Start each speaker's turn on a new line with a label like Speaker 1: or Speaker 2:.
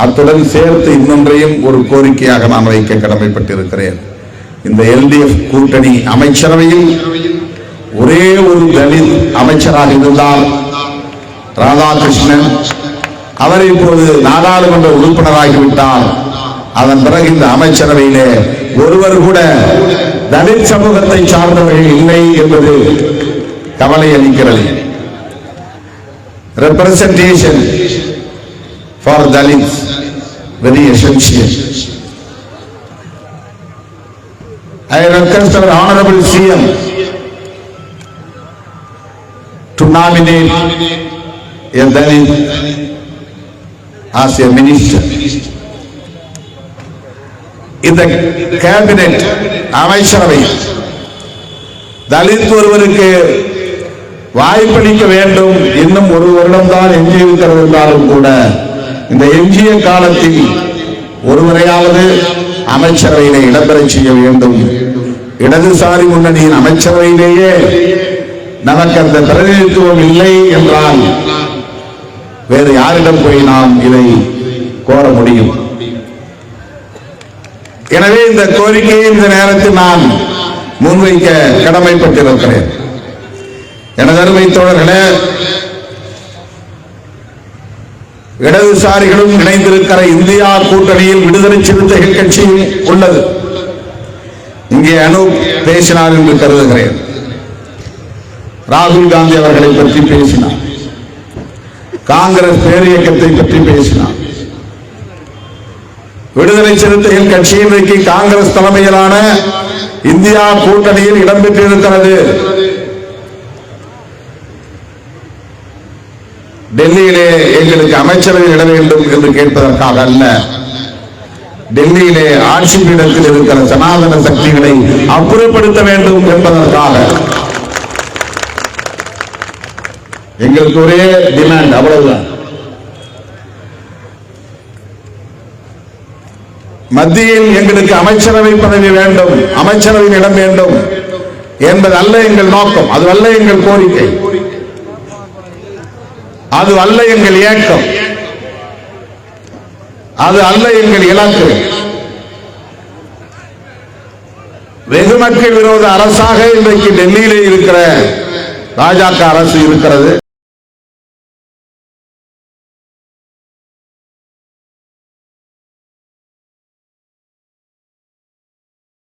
Speaker 1: அத்துடன் சேர்த்து இன்னொன்றையும் ஒரு கோரிக்கையாக நான் வைக்க கடமைப்பட்டிருக்கிறேன். இந்த LDF கூட்டணி அமைச்சரவையில் ஒரே ஒரு தலித் அமைச்சராக இருந்தால் ராதாகிருஷ்ணன், அவர் இப்போது நாடாளுமன்ற உறுப்பினராகிவிட்டார். அதன் பிறகு இந்த அமைச்சரவையிலே ஒருவர் கூட தலித் சமூகத்தை சார்ந்தவர்கள் இல்லை என்பது கவலை அளிக்கிறது. Representation for Dalits very essential. I request our Honorable CM to nominate a Dalit as a minister. இந்த கேபினெட் அமைச்சரவை தலித் ஒருவருக்கு வாய்ப்பளிக்க வேண்டும். இன்னும் ஒரு வருடம் தான் எஞ்சியிருக்கிறது என்றாலும் கூட இந்த எஞ்சிய காலத்தில் ஒருவரையாவது அமைச்சரவையிலே இடம்பெற செய்ய வேண்டும். இடதுசாரி முன்னணியின் அமைச்சரவையிலேயே நமக்கு அந்த பிரதிநிதித்துவம் இல்லை என்றால் வேறு யாரிடம் போய் நாம் இதை கோர முடியும்? எனவே இந்த கோரிக்கையை இந்த நேரத்தில் நான் முன்வைக்க கடமைப்பட்டிருக்கிறேன். எனது அருமை தோழர்களே, இடதுசாரிகளும் இணைந்திருக்கிற இந்தியா கூட்டணியில் விடுதலை சிறுத்தைகள் கட்சியும் உள்ளது. இங்கே அனூப் பேசினார் என்று கருதுகிறேன். ராகுல் காந்தி அவர்களை பற்றி பேசினார், காங்கிரஸ் பேரியக்கத்தை பற்றி பேசினார். விடுதலை சிறுத்தைகள் கட்சி இன்றைக்கு காங்கிரஸ் தலைமையிலான இந்தியா கூட்டணியில் இடம்பெற்றிருக்கிறது. டெல்லியிலே எங்களுக்கு அமைச்சரவை இட வேண்டும் என்று கேட்பதற்காக அல்ல, டெல்லியிலே ஆட்சி பீடத்தில் இருக்கிற சனாதன சக்திகளை அப்புறப்படுத்த வேண்டும் என்பதற்காக எங்களுக்கு ஒரே டிமாண்ட், அவ்வளவுதான். மத்தியில் எங்களுக்கு அமைச்சரவை பதவி வேண்டும், அமைச்சரவையில் இடம் வேண்டும் என்பது அல்ல எங்கள் நோக்கம், அது அல்ல எங்கள் கோரிக்கை, அது அல்ல எங்கள் இயக்கம், அது அல்ல எங்கள் இலக்கு. வெகு மக்கள் விரோத அரசாக இன்றைக்கு டெல்லியிலே இருக்கிற பாஜக அரசு இருக்கிறது.